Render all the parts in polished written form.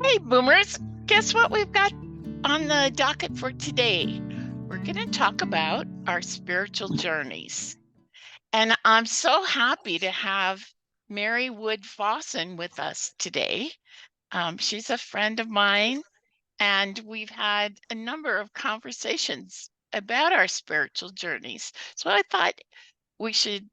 Hey, Boomers, guess what we've got on the docket for today? We're going to talk about our spiritual journeys. And I'm so happy to have Mary Wood-Fossen with us today. She's a friend of mine, and we've had a number of conversations about our spiritual journeys. So I thought we should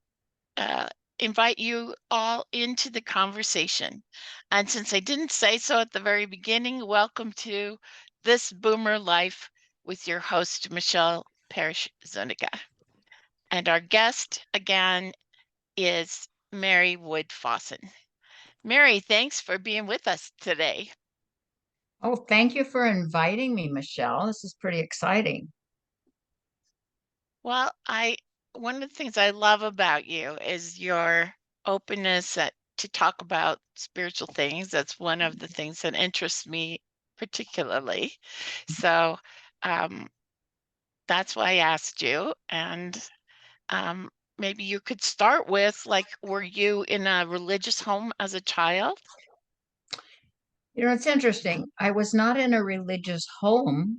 invite you all into the conversation. And since I didn't say so at the very beginning, welcome to This Boomer Life with your host, Michele Parish Zuniga. And our guest again is Mary Wood-Fossen. Mary, thanks for being with us today. Oh, thank you for inviting me, Michele. This is pretty exciting. Well, one of the things I love about you is your openness to talk about spiritual things. That's one of the things that interests me particularly. So um, that's why I asked you. And um, maybe you could start with, like, were you in a religious home as a child? It's interesting. I was not in a religious home,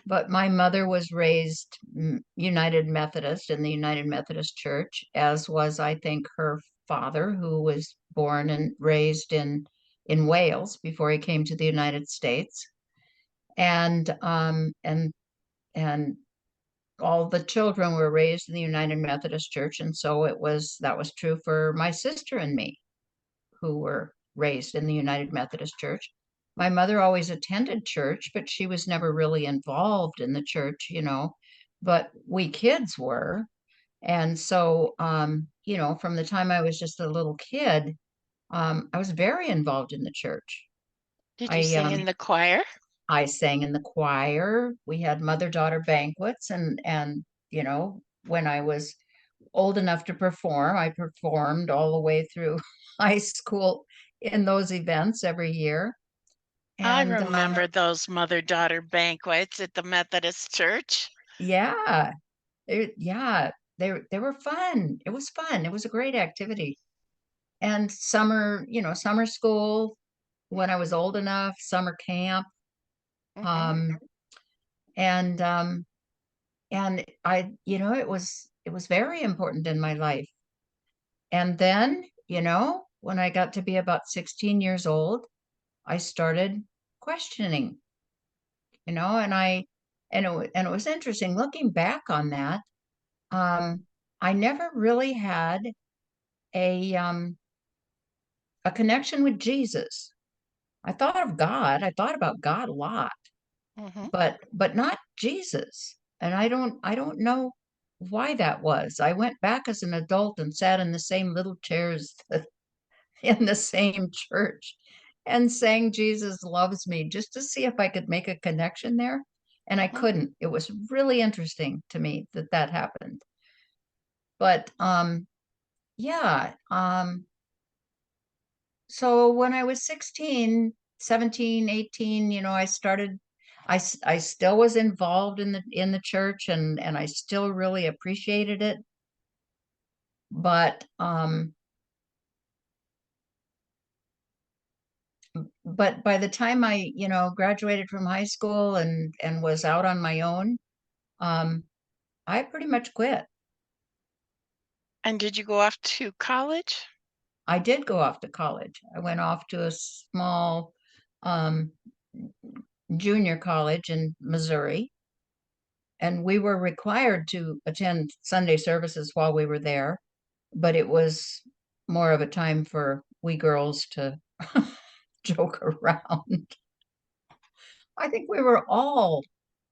but my mother was raised United Methodist in the United Methodist Church, as was, I think, her father, who was born and raised in Wales before he came to the United States. And all the children were raised in the United Methodist Church, and so that was true for my sister and me, who were raised in the United Methodist Church. My mother always attended church, but she was never really involved in the church. But we kids were. And so, from the time I was just a little kid, I was very involved in the church. Did you I sing in the choir? I sang in the choir. We had mother-daughter banquets, and when I was old enough to perform, I performed all the way through high school in those events every year. I And remember those mother-daughter banquets at the Methodist Church. yeah, yeah, they were fun. It was fun. It was a great activity. And summer school when I was old enough, summer camp, Hmm. um, and um, and it was very important in my life. And then, when I got to be about 16 years old, I started questioning, and it was interesting looking back on that. I never really had a a connection with Jesus. I thought of God. I thought about God a lot, Hmm. but not Jesus. And I don't know why that was. I went back as an adult and sat in the same little chairs in the same church and sang Jesus Loves Me just to see if I could make a connection there. And I Hmm. couldn't. It was really interesting to me that happened. But yeah. So when I was 16, 17, 18, I still was involved in the church, and I still really appreciated it. But by the time I graduated from high school and was out on my own, um, I pretty much quit. And did you go off to college? I did go off to college. I went off to a small um, junior college in Missouri, and we were required to attend Sunday services while we were there, but it was more of a time for we girls to joke around. I think we were all,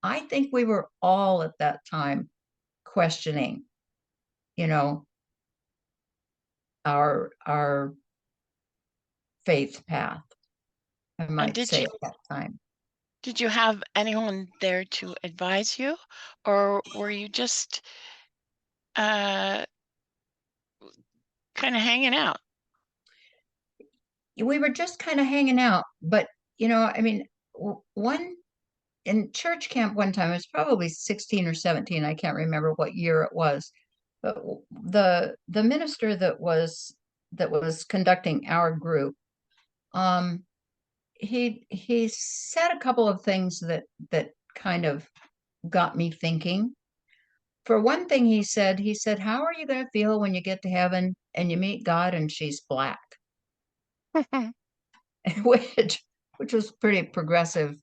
I think we were all at that time questioning, you know, our faith path, I And might say at that time. did you have anyone there to advise you, or were you just uh, kind of hanging out? We were just kind of hanging out, but I mean, one in church camp one time, it was probably 16 or 17, I can't remember what year it was, but the minister that was conducting our group, um he said a couple of things that kind of got me thinking. For one thing, he said, how are you going to feel when you get to heaven and you meet God and she's black? which which was pretty progressive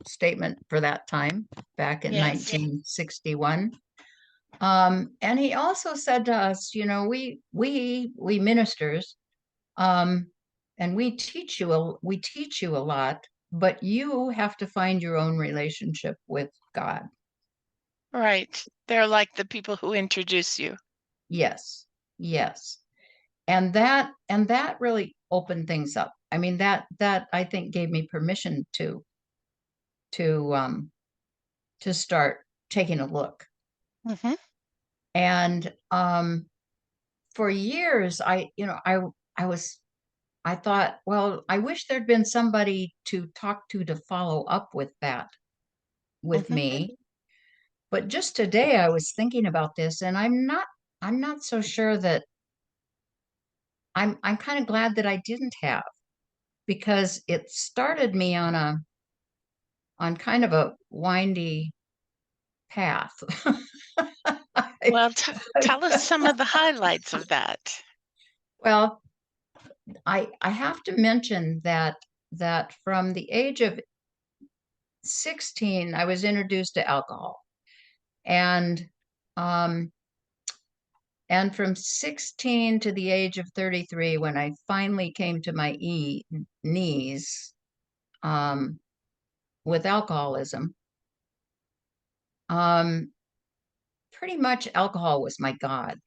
statement for that time, back in Yes. 1961. And he also said to us, we ministers, and we teach you a lot, but you have to find your own relationship with God. Right. They're like the people who introduce you. Yes, yes. And that really opened things up. I mean, that I think gave me permission to to start taking a look. Hmm. And for years, I thought, well, I wish there'd been somebody to talk to follow up with that with Hmm. me. But just today I was thinking about this, and I'm not so sure that I'm kind of glad that I didn't have, because it started me on kind of a windy path. Well, tell us some of the highlights of that. Well, I have to mention that from the age of 16, I was introduced to alcohol. And um, and from 16 to the age of 33, when I finally came to my knees um, with alcoholism, um, pretty much alcohol was my God.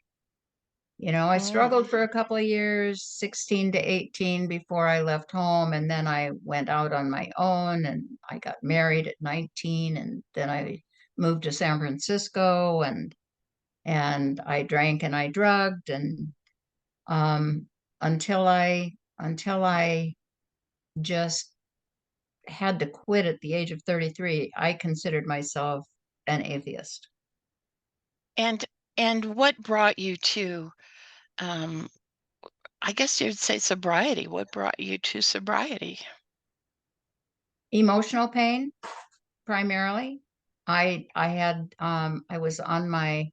I Mm. struggled for a couple of years, 16 to 18, before I left home. And then I went out on my own and I got married at 19. And then I moved to San Francisco, and I drank and I drugged, and um, until I just had to quit at the age of 33. I considered myself an atheist. And what brought you to, um, I guess you'd say sobriety. What brought you to sobriety? Emotional pain, primarily. I was on my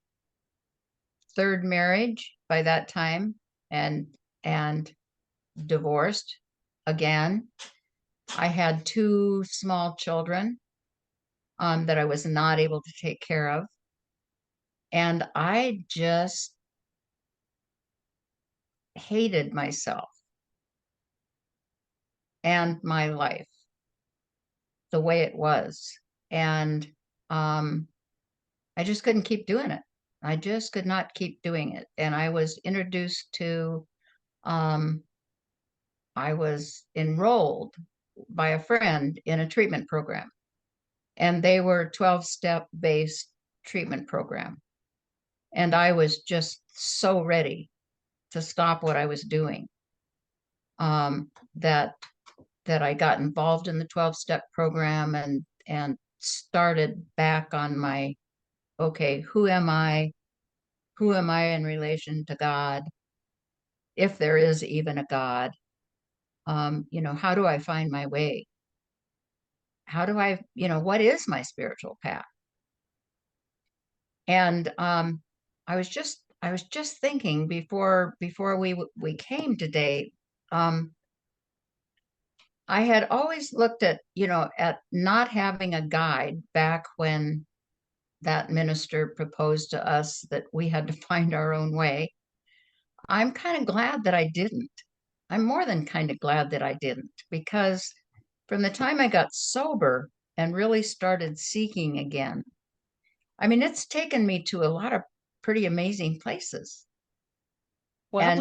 third marriage by that time, and divorced again. I had two small children that I was not able to take care of. And I just hated myself and my life the way it was. And um, I just couldn't keep doing it. I just could not keep doing it. And um, I was enrolled by a friend in a treatment program, and they were 12-step based treatment program. And I was just so ready to stop what I was doing, um, that I got involved in the 12-step program, and started back on my, okay, who am I? Who am I in relation to God? If there is even a God, how do I find my way? How do what is my spiritual path? And I was just thinking before we came today. I had always looked at not having a guide back when that minister proposed to us that we had to find our own way. I'm kind of glad that I didn't. I'm more than kind of glad that I didn't, because from the time I got sober and really started seeking again, I mean, it's taken me to a lot of pretty amazing places. Well, And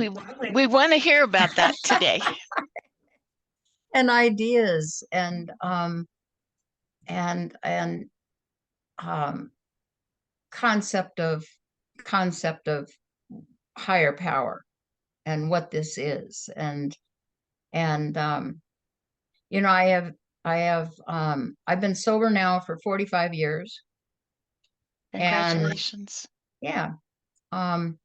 we want to hear about that today. and ideas, and um, concept of higher power, and what this is. And I've been sober now for 45 years. And Congratulations. yeah, um,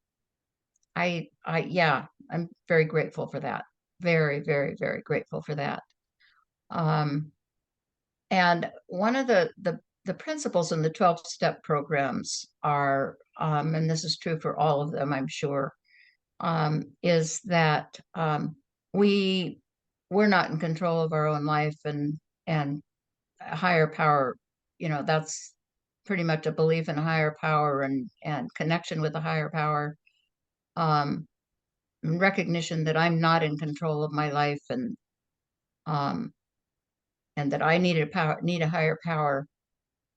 yeah, I'm very grateful for that. Very, very, very grateful for that. And one of the principles in the 12-step programs are, and this is true for all of them, I'm sure, is that we're not in control of our own life, and a higher power, that's pretty much a belief in a higher power and connection with a higher power, and recognition that I'm not in control of my life, um, and that I need a higher power.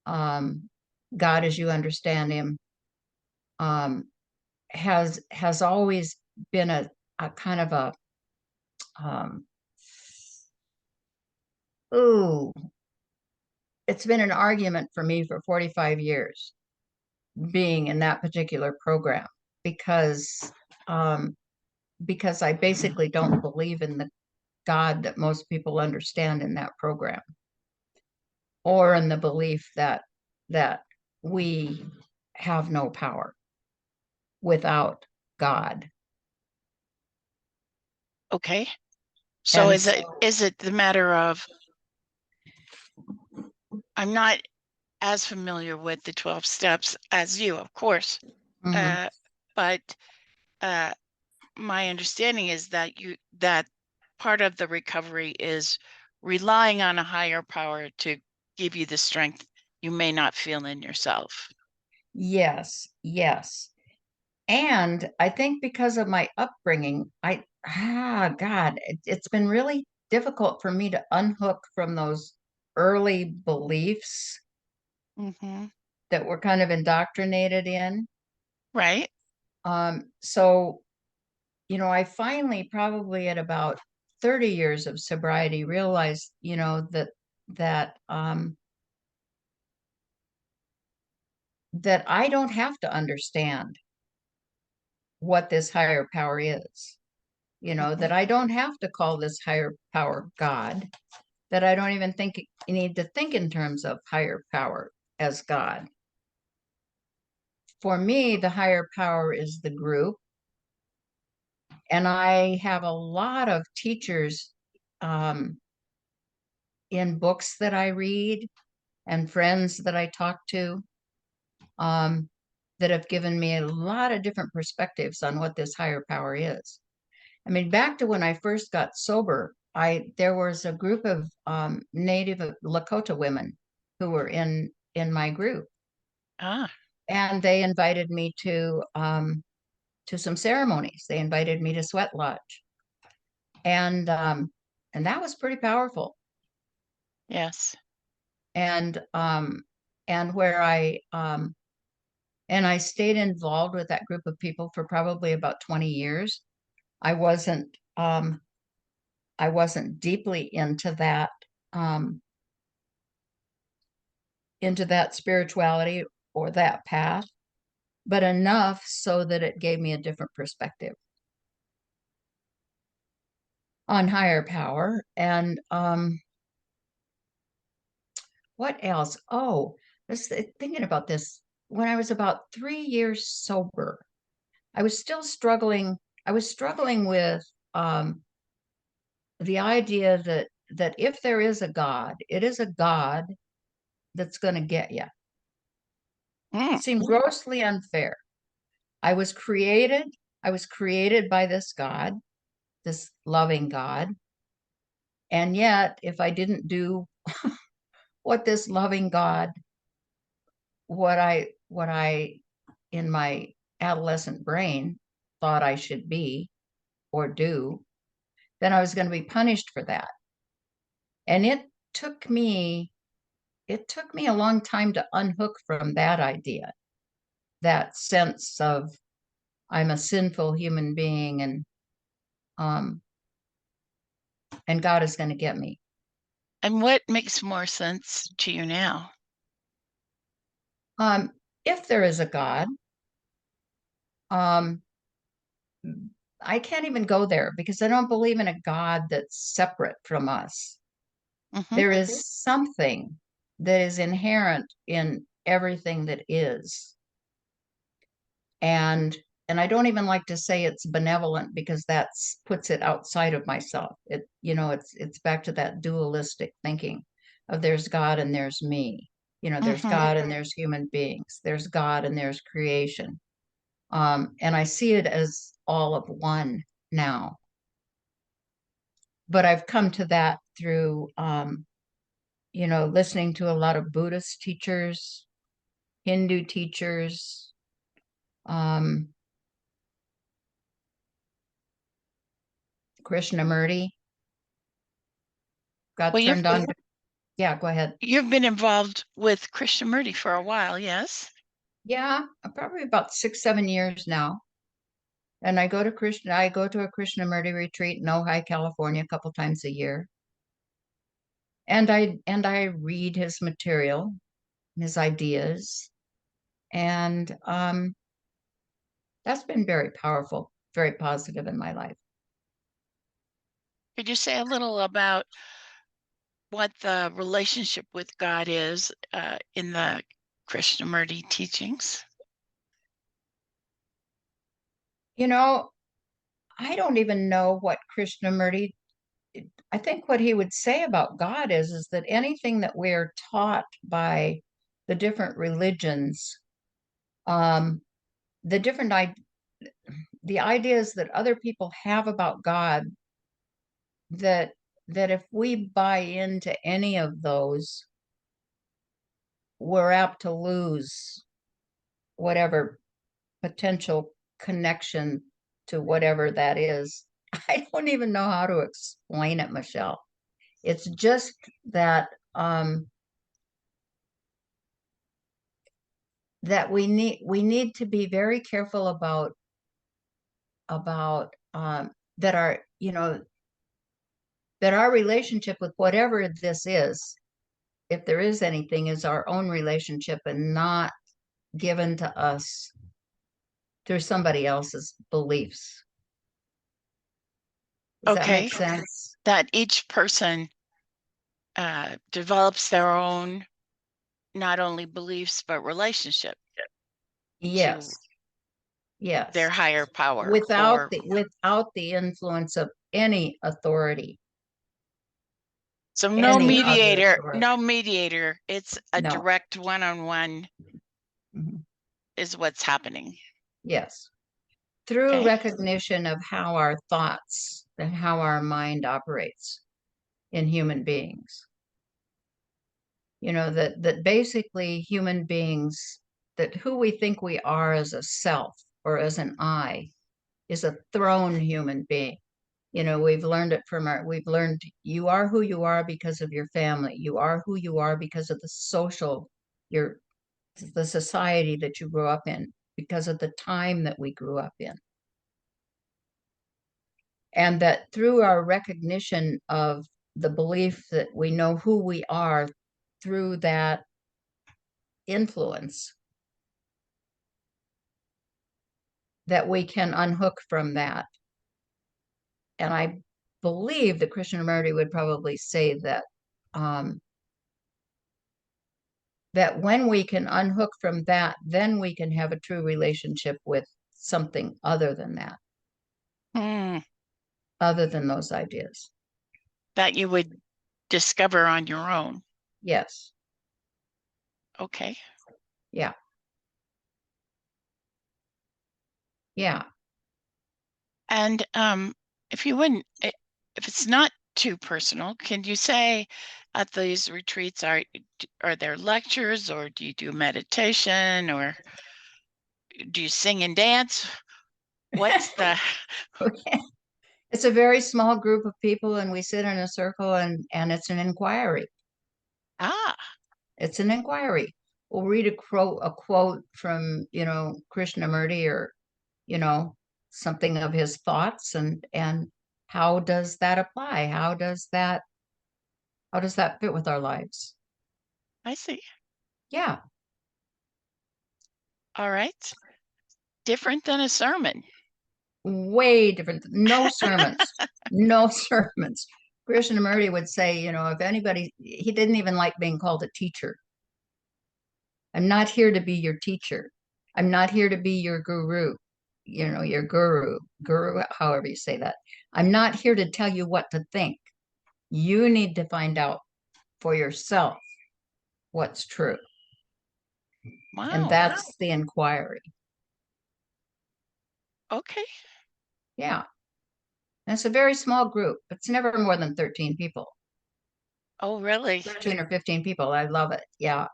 God, as you understand him, um, has always been a kind of a um, ooh, it's been an argument for me for 45 years being in that particular program, because um, because I basically don't believe in the God that most people understand in that program, or in the belief that we have no power without God. Okay. So And is it the matter of, I'm not as familiar with the 12 steps as you, of course. mhm. But my understanding is that part of the recovery is relying on a higher power to give you the strength you may not feel in yourself. Yes, yes. And I think because of my upbringing, God, it's been really difficult for me to unhook from those early beliefs Mm-hmm. that we're kind of indoctrinated in. Right? So, I finally, probably at about 30 years of sobriety, realized, that that I don't have to understand what this higher power is. Mm-hmm. That I don't have to call this higher power God, that I don't even think you need to think in terms of higher power as God. For me, the higher power is the group. And I have a lot of teachers um, in books that I read and friends that I talk to, um, that have given me a lot of different perspectives on what this higher power is. I mean, back to when I first got sober, there was a group of Native Lakota women who were in my group, Ah, and they invited me to some ceremonies. They invited me to Sweat Lodge, and um, and that was pretty powerful. yes. And and where I stayed involved with that group of people for probably about 20 years. I wasn't um, I wasn't deeply um, into that spirituality or that path, but enough so that it gave me a different perspective on higher power. And what else? Oh, thinking about this. When I was about 3 years sober, I was still struggling. I was struggling with the idea that if there is a God, it is a God that's going to get you. Mm. It seemed grossly unfair. I was created. I was created by this God, this loving God. And yet, if I didn't do what this loving God, what I in my adolescent brain thought I should be or do, then I was going to be punished for that. And took me it took me a long time to unhook from that idea, that sense of I'm a sinful human being, um and God is going to get me. And what makes more sense to you now? Um, if there is a God, um, I can't even go there because I don't believe in a God that's separate from us. Mm-hmm. There is something that is inherent in everything that is. And and I don't even like to say it's benevolent because that's puts it outside of myself. It's back to that dualistic thinking of there's God and there's me. There's Mm-hmm. God and there's human beings. There's God and there's creation. And I see it as all of one now. But I've come to that through, listening to a lot of Buddhist teachers, Hindu teachers, um, Krishnamurti. Got Well, turned on. Yeah, go ahead. you've been involved with Krishnamurti for a while, yes? Yeah, probably about 6, 7 years now. And I go to a Krishnamurti retreat in Ojai, California, a couple times a year. And I read his material, his ideas, and that's been very powerful, very positive in my life. Could you say a little about what the relationship with God is in the Krishnamurti teachings? I don't even know what Krishnamurti, I think what he would say about God is that anything that we're taught by the different religions, um, the different the ideas that other people have about God, that if we buy into any of those, we're apt to lose whatever potential connection to whatever that is. I don't even know how to explain it, Michele. It's just that that we need to be very careful about that our relationship with whatever this is, if there is anything, is our own relationship and not given to us through somebody else's beliefs. Does that make sense? That each person develops their own, not only beliefs, but relationship Yes. to Yes. their higher power. Without the influence of any authority. So no mediator, It's a No. direct one-on-one is what's happening. Yes. Through recognition of how our thoughts and how our mind operates in human beings. That basically human beings, that who we think we are as a self or as an I is a thrown human being. We've learned you are who you are because of your family. You are who you are because of the society that you grew up in, because of the time that we grew up in. And that through our recognition of the belief that we know who we are through that influence, that we can unhook from that. And I believe that Krishnamurti would probably say that that when we can unhook from that, then we can have a true relationship with something other than that, other than those ideas. That you would discover on your own. Yes. Okay. Yeah. Yeah. And if it's not too personal, can you say at these retreats, are there lectures, or do you do meditation, or do you sing and dance? What's the... Okay. It's a very small group of people, and we sit in a circle, and it's an inquiry. It's an inquiry. We'll read a quote from, Krishnamurti, or, something of his thoughts, and how does that apply? How does that fit with our lives? I see. Yeah. All right. Different than a sermon. Way different. No sermons. No sermons. Krishnamurti would say, if anybody, he didn't even like being called a teacher. I'm not here to be your teacher. I'm not here to be your guru. your guru, however you say that. I'm not here to tell you what to think. You need to find out for yourself what's true. And Wow. that's the inquiry. Okay. Yeah. And it's a very small group. It's never more than 13 people. Oh, really? 13 or 15 people. I love it. Yeah.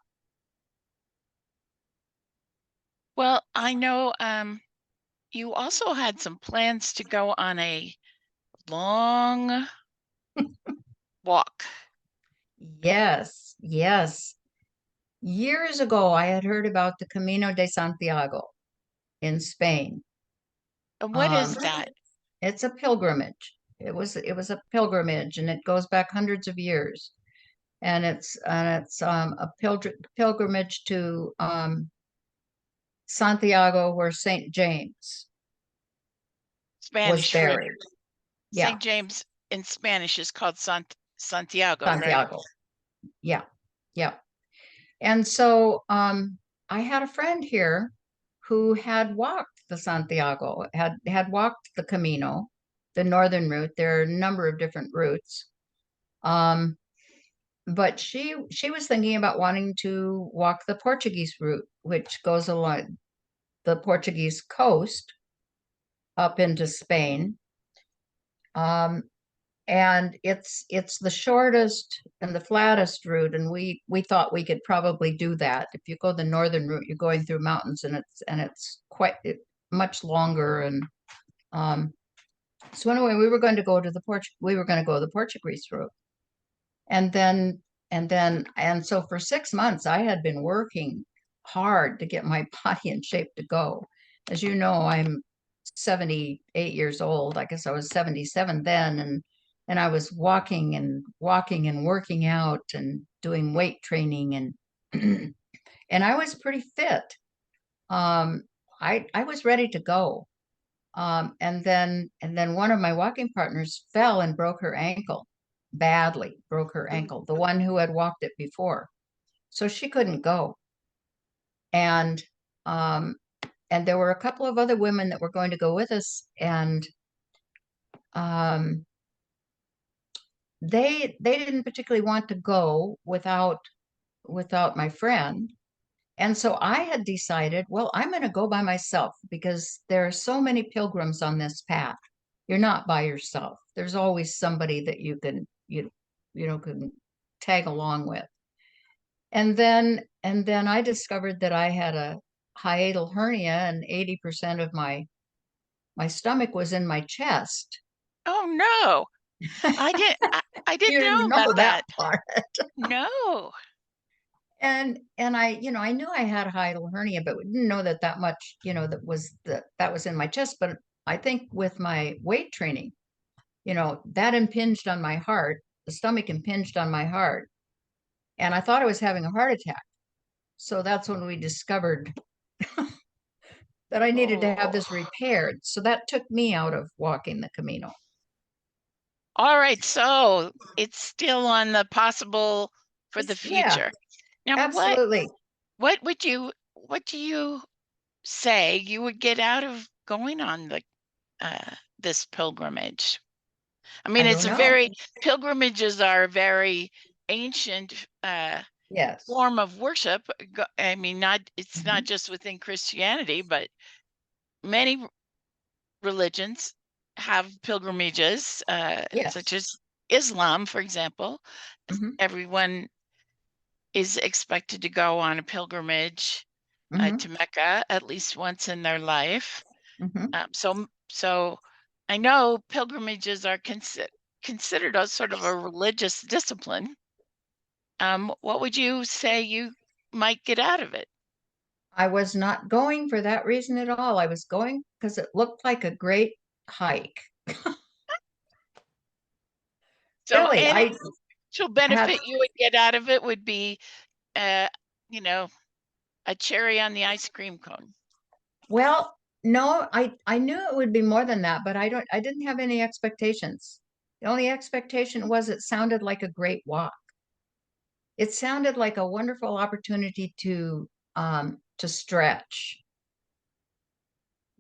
Well, I know you also had some plans to go on a long walk. Yes. Yes. Years ago, I had heard about the Camino de Santiago in Spain. And what is that? It's a pilgrimage. It was a pilgrimage, and it goes back hundreds of years. And it's a pilgrimage to Santiago, where Saint James was Spanish for buried. Yeah, St. James in Spanish is called Santiago, right? Santiago. Yeah, yeah. And so I had a friend here who had walked the Santiago, had walked the Camino, the northern route. There are a number of different routes. Um, but she was thinking about wanting to walk the Portuguese route, which goes along the Portuguese coast up into Spain. Um, and it's the shortest and the flattest route, and we thought we could probably do that. If you go the northern route, you're going through mountains, and it's quite much longer. And so anyway, we were going to go the Portuguese route. And so for 6 months I had been working hard to get my body in shape to go. As you know, I'm 78 years old. I guess I was 77 then, and I was walking and working out and doing weight training, and and I was pretty fit. I was ready to go. And then one of my walking partners fell and broke her ankle, badly broke her ankle, the one who had walked it before. So she couldn't go. And um, and there were a couple of other women that were going to go with us, and um, they didn't particularly want to go without my friend. And so I had decided, well, I'm going to go by myself, because there are so many pilgrims on this path. You're not by yourself. There's always somebody that can tag along with. And then I discovered that I had a hiatal hernia, and 80% of my stomach was in my chest. Oh no. I You didn't know didn't know about that that. part. No. And I knew I had a hiatal hernia, but didn't know that much, that was in my chest. But I think with my weight training, that impinged on my heart. The stomach impinged on my heart, and I thought I was having a heart attack. So that's when we discovered that I needed to have Oh. this repaired. So that took me out of walking the Camino. All right, so it's still on the possible for the Yeah, future. Now, absolutely. what do you say you would get out of going on this pilgrimage? I mean, I don't know. pilgrimages are a very ancient Yes. form of worship. I mean, it's not Mhm. just within Christianity, but many religions have pilgrimages, such Yes. as Islam, for example. Hmm. Everyone is expected to go on a pilgrimage Hmm. to Mecca at least once in their life. Hmm. So I know pilgrimages are considered a sort of a religious discipline. What would you say you might get out of it? I was not going for that reason at all. I was going because it looked like a great hike. So Really, any I actual had, benefit you would get out of it would be, uh, you know, a cherry on the ice cream cone. well, no, I knew it would be more than that, but I didn't have any expectations. The only expectation was it sounded like a great walk. It sounded like a wonderful opportunity to stretch,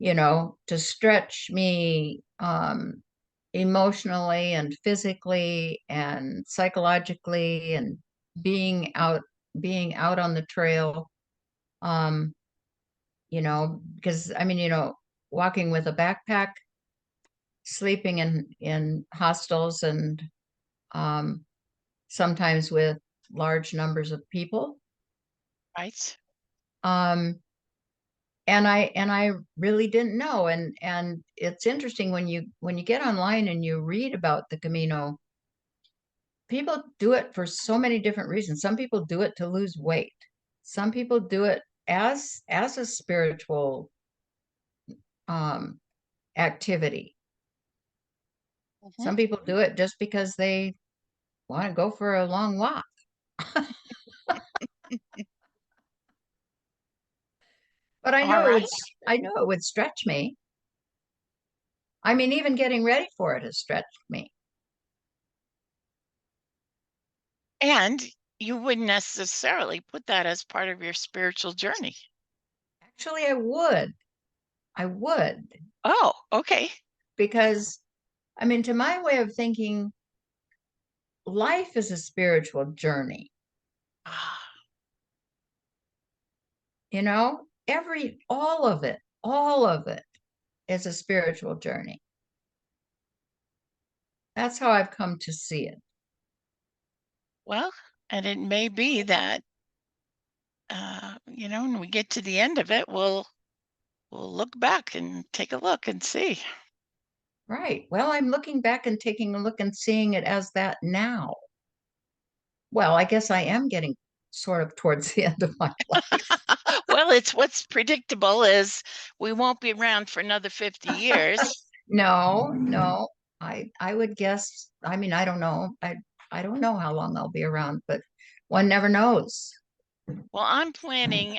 to stretch me emotionally and physically and psychologically, and being out on the trail. Because walking with a backpack, sleeping in hostels, and sometimes with large numbers of people. Right. And I really didn't know. And it's interesting when you get online and you read about the Camino. People do it for so many different reasons. Some people do it to lose weight. Some people do it as a spiritual um, activity. Some people do it just because they want to go for a long walk. But I All know right. it would stretch me. I mean, even getting ready for it has stretched me. And you wouldn't necessarily put that as part of your spiritual journey. Actually, I would, Oh, okay. because I mean, to my way of thinking, life is a spiritual journey. Ah, All of it is a spiritual journey. That's how I've come to see it. well, and it may be that, when we get to the end of it, we'll look back and take a look and see. Right. Well, I'm looking back and taking a look and seeing it as that now. Well, I guess I am getting sort of towards the end of my life. Well, it's what's predictable is we won't be around for another 50 years. No. I would guess, I mean, I don't know. I don't know how long I'll be around, but one never knows. Well, I'm planning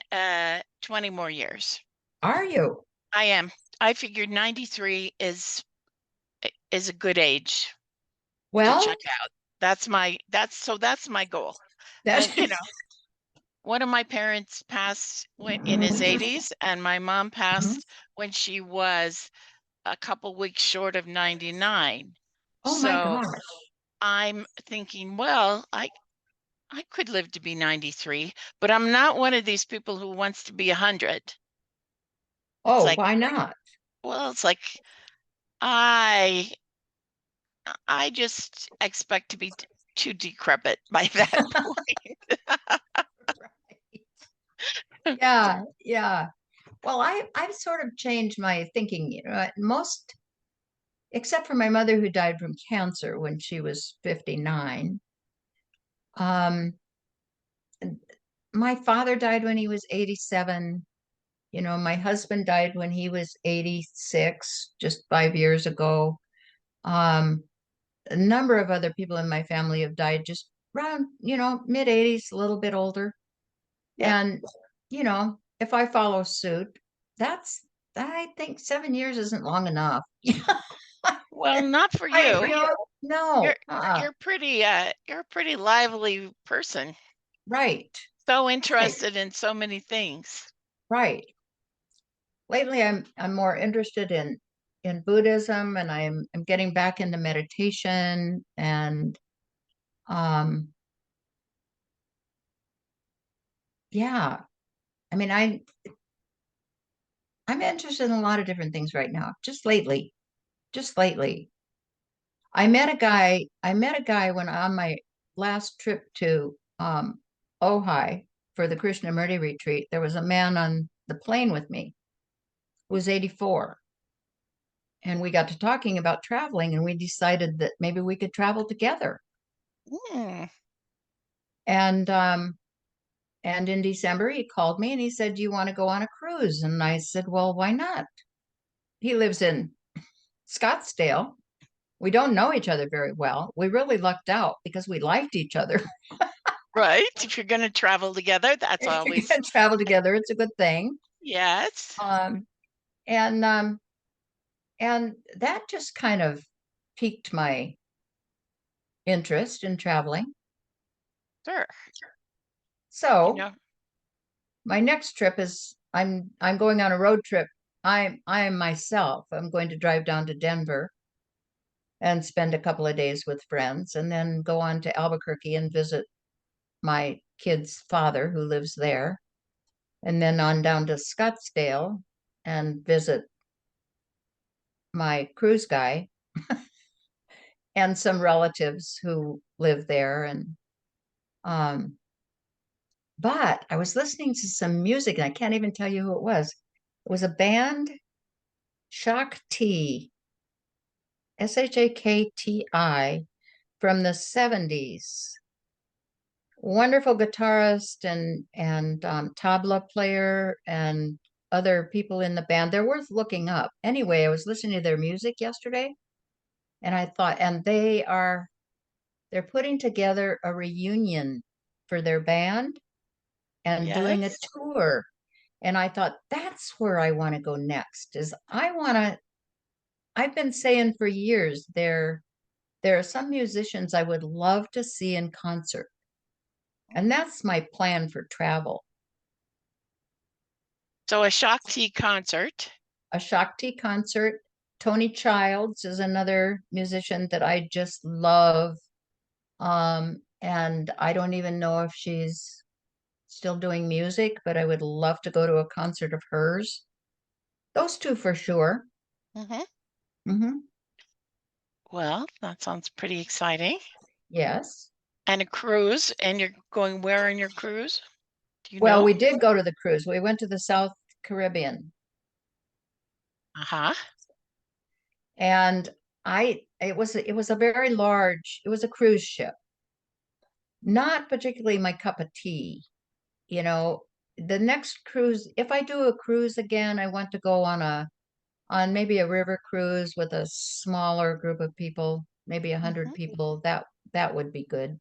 20 more years. Are you? I am. I figured 93 is a good age to Well, check out. That's my goal. that And one of my parents passed in his 80s, and my mom passed when she was a couple weeks short of 99. oh my So gosh. I'm thinking, well, I could live to be 93, but I'm not one of these people who wants to be 100. It's Oh, like, why not? well, it's like I I just expect to be too decrepit by that point. Yeah. Well, I've sort of changed my thinking, most, except for my mother, who died from cancer when she was 59. Um, my father died when he was 87. My husband died when he was 86, just 5 years ago. Um, a number of other people in my family have died just around, mid 80s, a little bit older. Yep. And, if I follow suit, that's, I think 7 years isn't long enough. Well, not for I, you. no, You're a pretty lively person. right, So right, interested in so many things. right. Lately, I'm more interested in Buddhism, and I'm getting back into meditation, and um, yeah. I mean, I'm interested in a lot of different things right now. Just lately. I met a guy when on my last trip to Ojai for the Krishnamurti retreat. There was a man on the plane with me who was 84. And we got to talking about traveling, and we decided that maybe we could travel together. Mm, And in December he called me and he said, "Do you want to go on a cruise?" And I said, "Well, why not?" He lives in Scottsdale. We don't know each other very well. We really lucked out because we liked each other. right. If you're going to travel together, that's If we always, can travel together, it's a good thing. yes. Um, and um, and that just kind of piqued my interest in traveling. Sure. You So know, my next trip is I'm going on a road trip I myself, I'm going to drive down to Denver and spend a couple of days with friends, and then go on to Albuquerque and visit my kid's father who lives there, and then on down to Scottsdale and visit my cruise guy and some relatives who live there. And um, but I was listening to some music, and I can't even tell you who it was. It was a band, Shakti, Shakti, from the 70s. Wonderful guitarist and tabla player and other people in the band. They're worth looking up. Anyway, I was listening to their music yesterday, and I thought, and they're putting together a reunion for their band and doing a Yes. tour. And I thought, that's where I want to go next. I've been saying for years, there are some musicians I would love to see in concert. And that's my plan for travel. So a Shakti concert. A Shakti concert. Tony Childs is another musician that I just love. And I don't even know if she's still doing music, but I would love to go to a concert of hers. Those two for sure. Hmm. Hmm. Well, that sounds pretty exciting. Yes. And a cruise, and you're going where in your cruise? Do you Well, know? we did go to the cruise. We went to the South Caribbean, Uh-huh. and it was a very large, it was a cruise ship. Not particularly my cup of tea. You know, the next cruise, if I do a cruise again, I want to go on maybe a river cruise with a smaller group of people, maybe 100 Hmm. people. That would be good,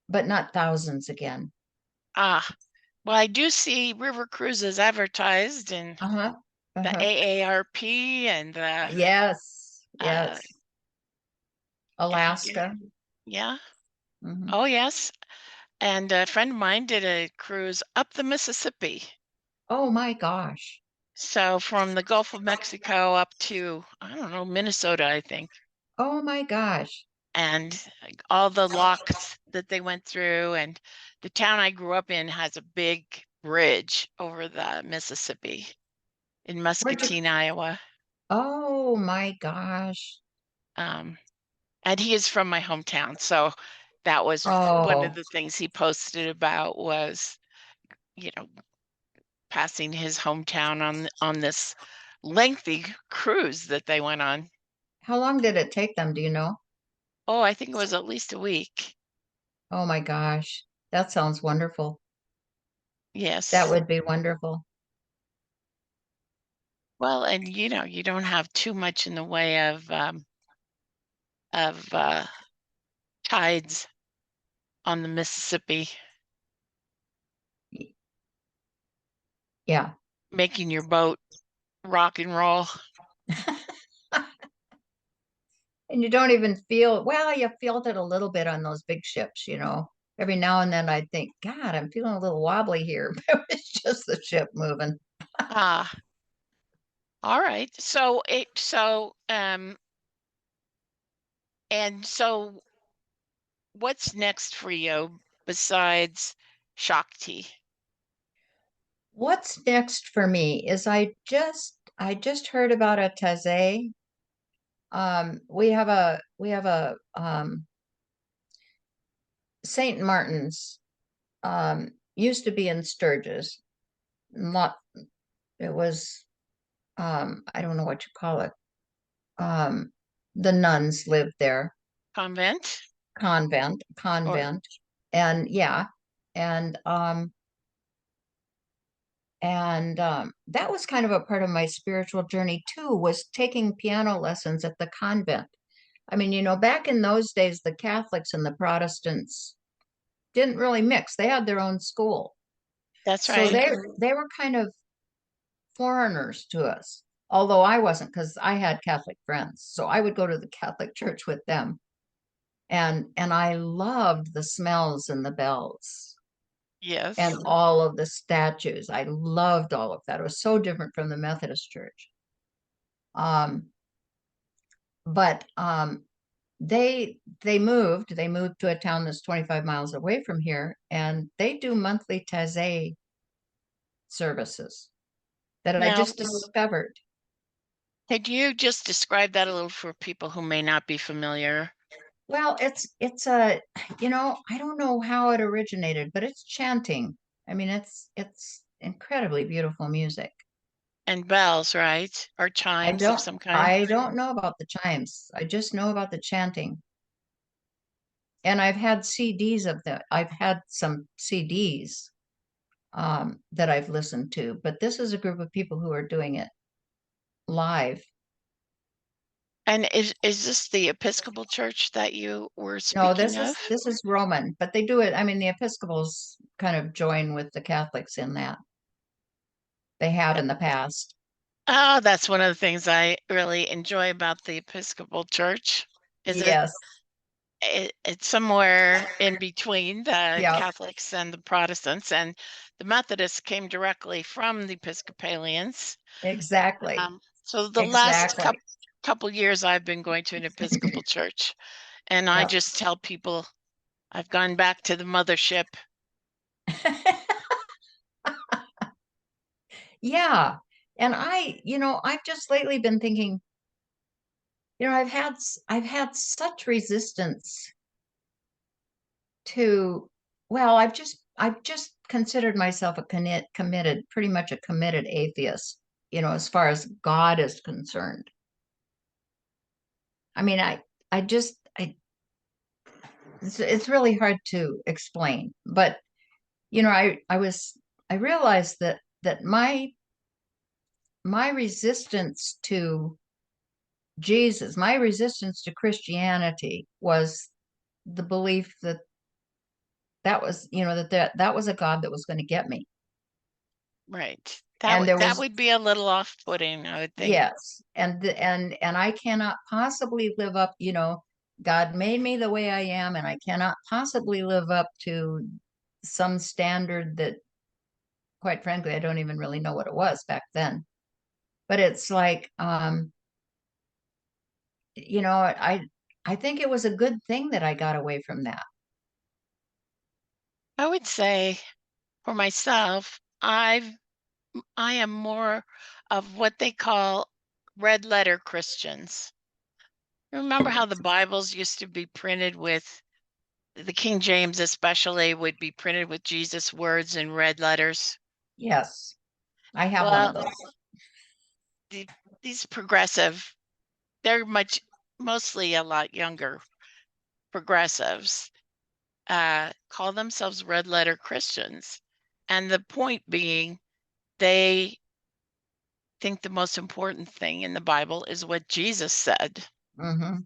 but not thousands again. Ah, well, I do see river cruises advertised in Uh-huh. the Uh-huh. AARP and the Yes. uh Yes. yeah, Alaska. yeah. Hmm. Oh yes. And a friend of mine did a cruise up the Mississippi. Oh my gosh. So from the Gulf of Mexico up to, I don't know, Minnesota, I think. Oh my gosh. And like, all the locks that they went through, and the town I grew up in has a big bridge over the Mississippi in Where'd you? Muscatine, Iowa. Oh my gosh. Um, and he is from my hometown, so that was one of Oh, the things he posted about was, you know, passing his hometown on this lengthy cruise that they went on. how long did it take them? Do you know? Oh, I think it was at least a week. Oh my gosh. That sounds wonderful. That Yes. would be wonderful. Well, and you don't have too much in the way of tides on the Mississippi, Y- Yeah. making your boat rock and roll. And you don't even feel, well, you felt it a little bit on those big ships, you know. Every now and then I'd think, God, I'm feeling a little wobbly here, but it's just the ship moving. Ah, all right. And so what's next for you besides Shakti? What's next for me is I just heard about a Taize. We have a St. Martin's, used to be in Sturgis. Not it was, I don't know what you call it. Um, the nuns lived there, Convent? convent, Or convent, and yeah, and that was kind of a part of my spiritual journey too, was taking piano lessons at the convent. I mean, back in those days, the Catholics and the Protestants didn't really mix. They had their own school. that's So right. they were kind of foreigners to us. Although I wasn't, because I had Catholic friends. So I would go to the Catholic church with them. And I loved the smells and the bells. Yes. and all of the statues. I loved all of that. It was so different from the Methodist Church. Um, but they moved. They moved to a town that's 25 miles away from here, and they do monthly Taize services that I Now, just discovered. could you just describe that a little for people who may not be familiar? Well, it's a, I don't know how it originated, but it's chanting. I mean, it's incredibly beautiful music. And bells, right? Or I chimes of don't some kind? I don't know about the chimes. I just know about the chanting. And I've had CDs of that. I've had some CDs that I've listened to, but this is a group of people who are doing it live. And is this the Episcopal Church that you were No, speaking this of? is this is Roman, but they do it. I mean, the Episcopals kind of join with the Catholics in that. They have in the past. Oh, that's one of the things I really enjoy about the Episcopal Church is Yes. it's somewhere in between the Yeah, Catholics and the Protestants, and the Methodists came directly from the Episcopalians. exactly. So the last Exactly. couple years I've been going to an Episcopal church, and I Yeah. just tell people I've gone back to the mothership. Yeah. And I've just lately been thinking, I've had such resistance to, well, I've just considered myself a pretty much a committed atheist, as far as God is concerned. I mean, I just I it's really hard to explain, but I realized that my resistance to Jesus, my resistance to Christianity was the belief that was, that was a God that was going to get me. Right. And there That was, would be a little off-putting, I would think. yes, and I cannot possibly live up, God made me the way I am, and I cannot possibly live up to some standard that, quite frankly, I don't even really know what it was back then. But it's like, I think it was a good thing that I got away from that. I would say for myself, I am more of what they call red letter Christians. Remember how the Bibles used to be printed with the King James especially would be printed with Jesus' words in red letters? Yes, I have one Well, of those. the, these they're mostly a lot younger progressives, call themselves red letter Christians. And the point being, they think the most important thing in the Bible is what Jesus said Hmm.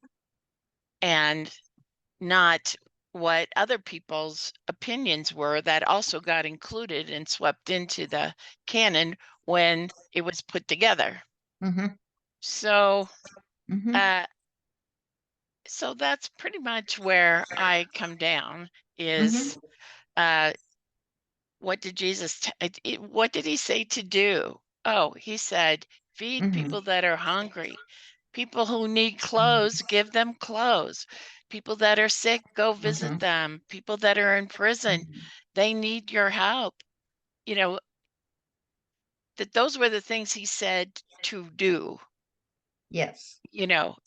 and not what other people's opinions were that also got included and swept into the canon when it was put together. Hmm. So, Hmm. uh, so that's pretty much where I come down is Hmm. uh, what did what did he say to do? Oh, he said, feed Hmm. people that are hungry. People who need clothes, give them clothes. People that are sick, go visit Hmm. them. People that are in prison, they need your help. You know, that those were the things he said to do, Yes.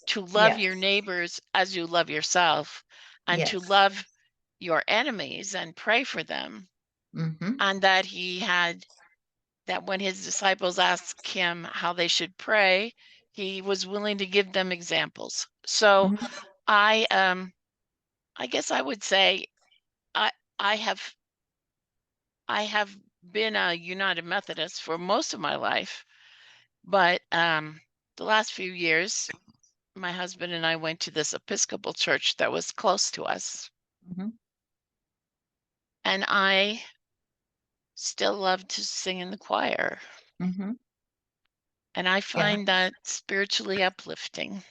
to love your Yes. neighbors as you love yourself and to Yes. love your enemies and pray for them. Hmm. And that when his disciples asked him how they should pray, he was willing to give them examples. So Hmm. I guess I would say I I have I have been a United Methodist for most of my life, but the last few years, my husband and I went to this Episcopal church that was close to us, Hmm. and I still love to sing in the choir, Hmm. and I Yeah. find that spiritually uplifting.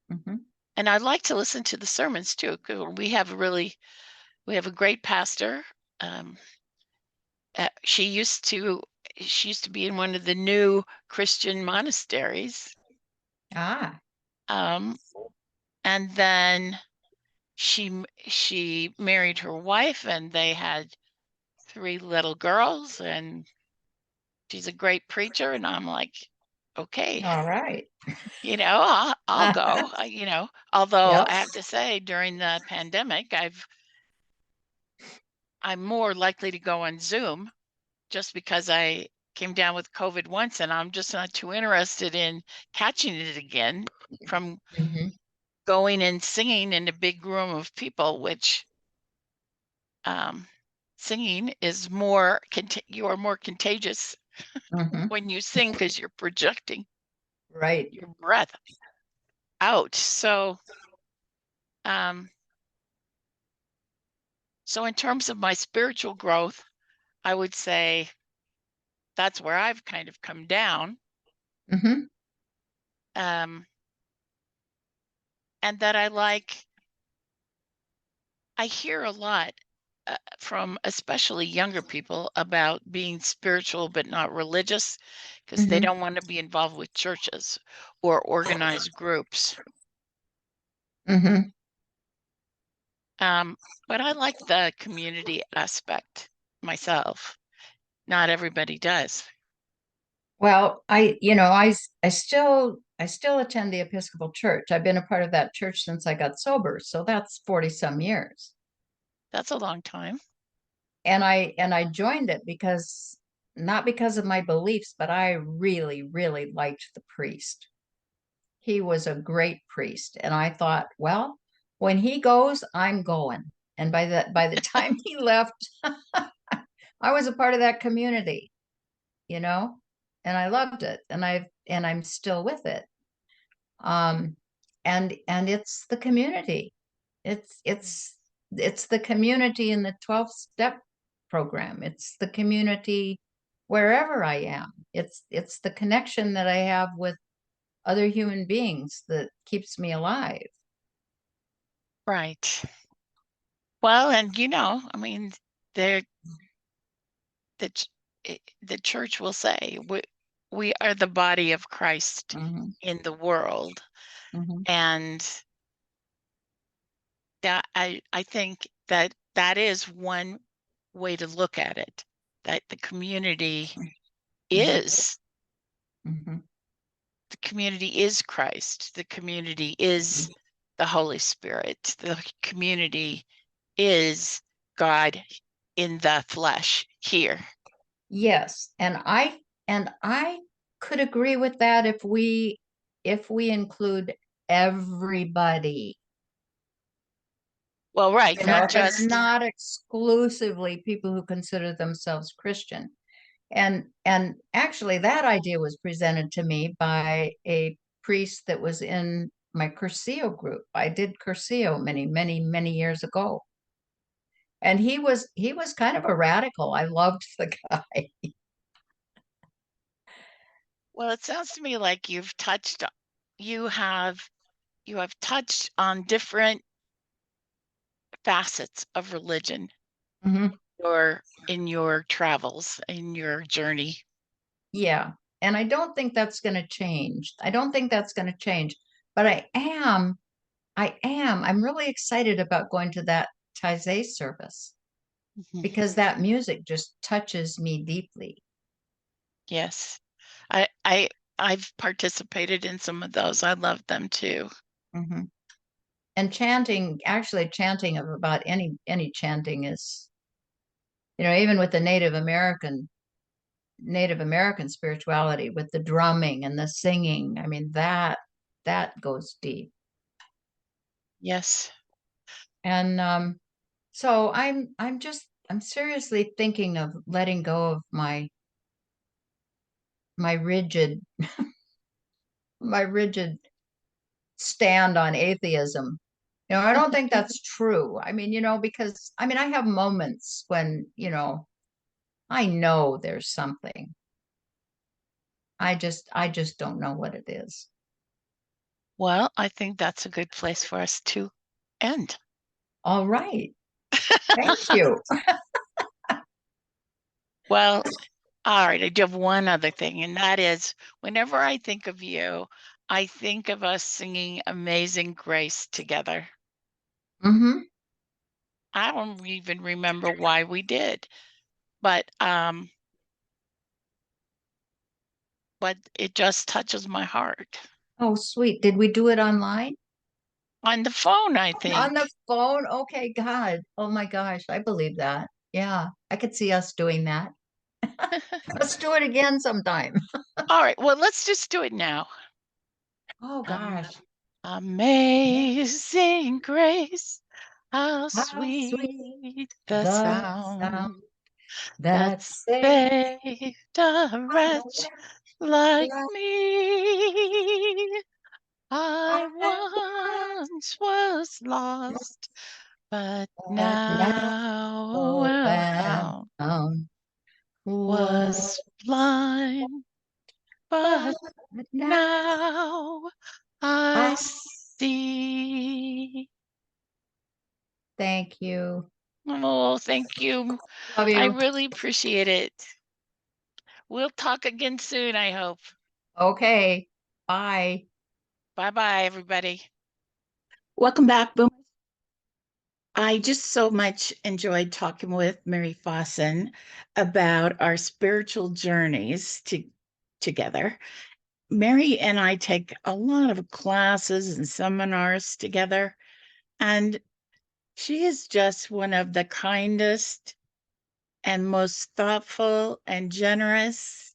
Hmm. And I like to listen to the sermons too. 'Cause we have a great pastor. Um, she used to be in one of the new Christian monasteries. And then she married her wife, and they had 3 little girls, and she's a great preacher. And I'm like, okay, All right. I'll go. Although Yep. I have to say, during the pandemic, I'm more likely to go on Zoom, just because I came down with COVID once, and I'm just not too interested in catching it again from going and singing in a big room of people, which singing is you're more contagious when you sing, because you're projecting your breath out. So in terms of my spiritual growth, I would say that's where I've kind of come down. And that I hear a lot from especially younger people about being spiritual but not religious, because they don't want to be involved with churches or organized groups. But I like the community aspect myself. Not everybody does. Well, I still attend the Episcopal Church. I've been a part of that church since I got sober, so that's 40 some years. That's a long time. And I joined it not because of my beliefs, but I really, really liked the priest. He was a great priest, and I thought, well, when he goes, I'm going. And by the time he left, I was a part of that community, and I loved it, and I'm still with it. And it's the community. It's the community in the 12-step program. It's the community wherever I am. It's the connection that I have with other human beings that keeps me alive. Right. Well, and I mean, the church will say we are the body of Christ in the world. And that I think that is one way to look at it, that the community is Christ. The community is the Holy Spirit. The community is God in the flesh here. Yes, and I could agree with that if we include everybody. Well, right, not just not exclusively people who consider themselves Christian. And actually that idea was presented to me by a priest that was in my Cursillo group. I did Cursillo many, many, many years ago. And he was kind of a radical. I loved the guy. Well, it sounds to me like you have touched on different facets of religion or in your travels, in your journey. Yeah. And I don't think that's going to change. But I'm really excited about going to that Taize service because that music just touches me deeply. Yes. I've participated in some of those. I love them too. And chanting of about any chanting is, even with the Native American spirituality, with the drumming and the singing, I mean, that goes deep. Yes. And so I'm seriously thinking of letting go of my rigid stand on atheism. I don't think that's true. I mean, because I have moments when, I know there's something. I just don't know what it is. Well, I think that's a good place for us to end. All right. Thank you. Well, all right, I do have one other thing, and that is whenever I think of you, I think of us singing Amazing Grace together. Mm-hmm. I don't even remember why we did, but it just touches my heart. Oh, sweet. Did we do it online? On the phone, I On think. the phone? Okay, God. Oh my gosh, I believe that. Yeah, I could see us doing that. Let's do it again sometime. All right, well, let's just do it now. Oh gosh. Amazing grace, how How sweet sweet the the sound sound that that saved saved a wretch like like me. I I once was lost, but was, but now now am am found. found. Was, Was blind, but but now now I I see. thank you. Oh, thank you. Love I you. really appreciate it. We'll talk again soon, I hope. Okay. Bye. Bye-bye, everybody. Welcome back, Boom. I just so much enjoyed talking with Mary Fossen about our spiritual journeys together. Mary and I take a lot of classes and seminars together, and she is just one of the kindest and most thoughtful and generous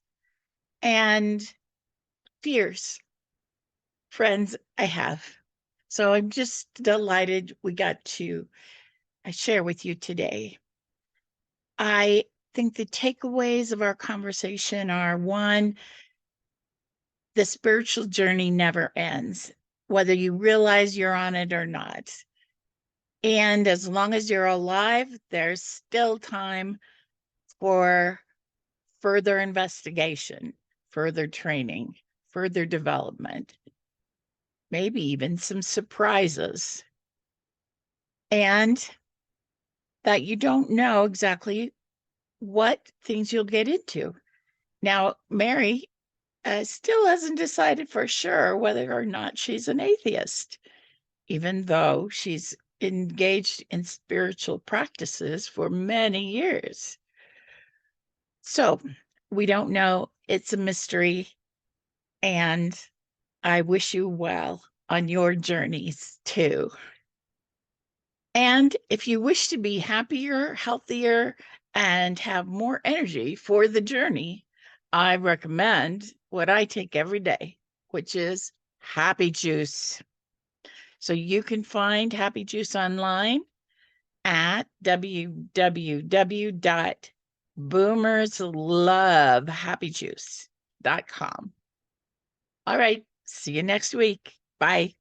and fierce friends I have. So I'm just delighted we got to share with you today. I think the takeaways of our conversation are one, the spiritual journey never ends, whether you realize you're on it or not. And as long as you're alive, there's still time for further investigation, further training, further development, maybe even some surprises. And that you don't know exactly what things you'll get into. Now, Mary still hasn't decided for sure whether or not she's an atheist, even though she's engaged in spiritual practices for many years. So we don't know. It's a mystery. And I wish you well on your journeys too. And if you wish to be happier, healthier, and have more energy for the journey, I recommend what I take every day, which is Happy Juice. So you can find Happy Juice online at www.boomerslovehappyjuice.com. All right, see you next week. Bye.